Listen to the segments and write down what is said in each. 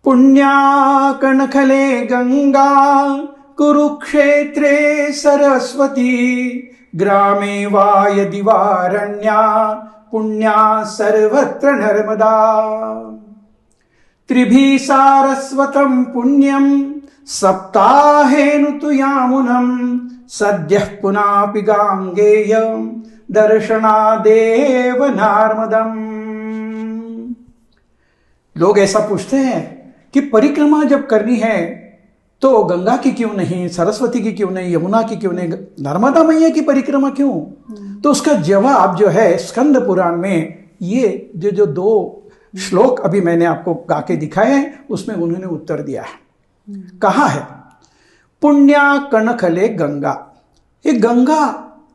पुण्या कणखले गंगा कुरुक्षेत्रे सरस्वती ग्रामे वा यदि वारण्या पुण्या सर्वत्र नर्मदा त्रिभिः सारस्वतं पुण्यं सप्ताहेनु तु यामुनं सद्यः पुनापि गांगेयं दर्शनादेव नार्मदम्। लोग ऐसा पूछते हैं कि परिक्रमा जब करनी है तो गंगा की क्यों नहीं, सरस्वती की क्यों नहीं, यमुना की क्यों नहीं, नर्मदा मैया की परिक्रमा क्यों? तो उसका जवाब जो है स्कंद पुराण में ये जो दो श्लोक अभी मैंने आपको गा के दिखाए हैं उसमें उन्होंने उत्तर दिया है। कहा है पुण्या कणखले गंगा, ये गंगा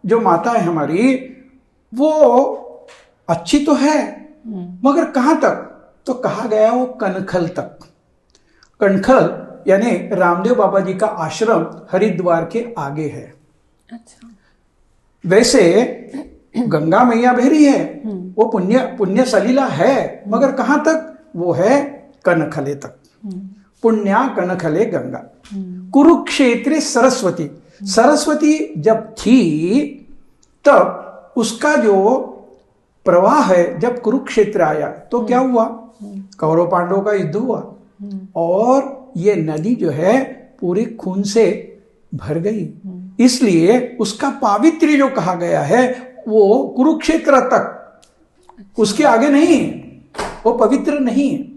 जो माता है हमारी वो अच्छी तो है मगर कहां तक, तो कहा गया वो कनखल तक। कनखल यानी रामदेव बाबा जी का आश्रम हरिद्वार के आगे है। अच्छा। वैसे गंगा मैया बहरी है वो पुण्य सलीला है मगर कहां तक, वो है कनखले तक। पुण्या कनखले गंगा कुरुक्षेत्र सरस्वती, सरस्वती जब थी तब उसका जो प्रवाह है जब कुरुक्षेत्र आया तो क्या हुआ, कौरव पांडवों का युद्ध हुआ और ये नदी जो है पूरी खून से भर गई, इसलिए उसका पावित्र्य जो कहा गया है वो कुरुक्षेत्र तक, उसके आगे नहीं, वो पवित्र नहीं है।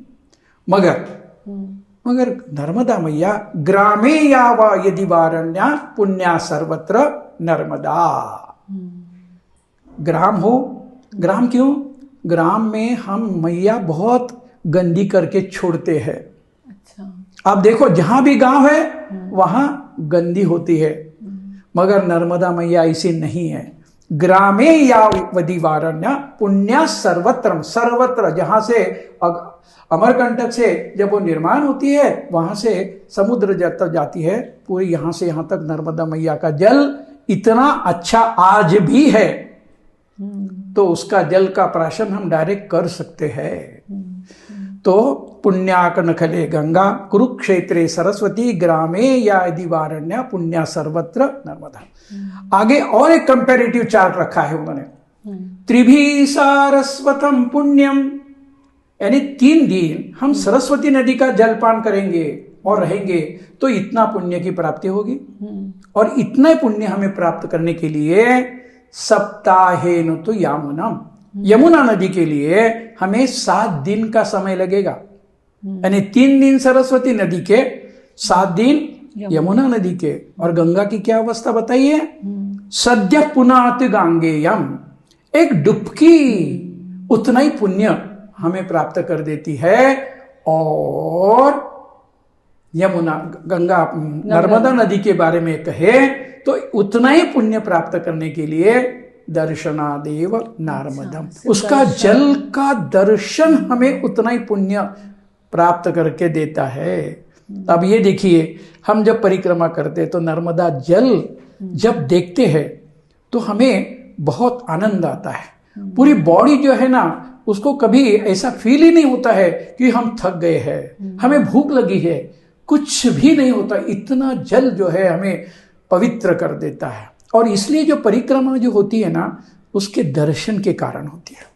मगर नर्मदा मैया ग्रामे या वा यदि वारण्या पुण्या सर्वत्र नर्मदा। ग्राम हो, ग्राम क्यों, ग्राम में हम मैया बहुत गंदी करके छोड़ते हैं। अच्छा। आप देखो जहां भी गांव है वहां गंदी होती है मगर नर्मदा मैया ऐसी नहीं है। ग्रामे या वदि वारण्य पुण्या सर्वत्र, सर्वत्र जहां से अमरकंटक से जब वो निर्माण होती है वहां से समुद्र तक जाती है, पूरी यहां से यहां तक नर्मदा मैया का जल इतना अच्छा आज भी है तो उसका जल का प्राशन हम डायरेक्ट कर सकते हैं। तो पुण्या कनखले गंगा कुरुक्षेत्रे सरस्वती ग्रामे या यदि वारण्य पुण्या सर्वत्र नर्मदा। आगे और एक कंपैरेटिव चार्ट रखा है उन्होंने, त्रिभी सारस्वतम पुण्यम, यानी 3 दिन हम सरस्वती नदी का जलपान करेंगे और रहेंगे तो इतना पुण्य की प्राप्ति होगी। और इतना पुण्य हमें प्राप्त करने के लिए सप्ताहेनु तो यामुनम, यमुना नदी के लिए हमें 7 दिन का समय लगेगा, यानी 3 दिन सरस्वती नदी के, 7 दिन यमुना नदी के। और गंगा की क्या अवस्था बताइए, सद्य पुनाति गांगेयम, एक डुबकी उतना ही पुण्य हमें प्राप्त कर देती है। और यमुना गंगा नर्मदा नदी के बारे में कहे तो उतना ही पुण्य प्राप्त करने के लिए दर्शनादेव नार्मदम, उसका जल का दर्शन हमें उतना ही पुण्य प्राप्त करके देता है। अब ये देखिए हम जब परिक्रमा करते तो नर्मदा जल जब देखते हैं तो हमें बहुत आनंद आता है, पूरी बॉडी जो है ना उसको कभी ऐसा फील ही नहीं होता है कि हम थक गए हैं, हमें भूख लगी है, कुछ भी नहीं होता। इतना जल जो है हमें पवित्र कर देता है। और इसलिए जो परिक्रमा जो होती है ना उसके दर्शन के कारण होती है।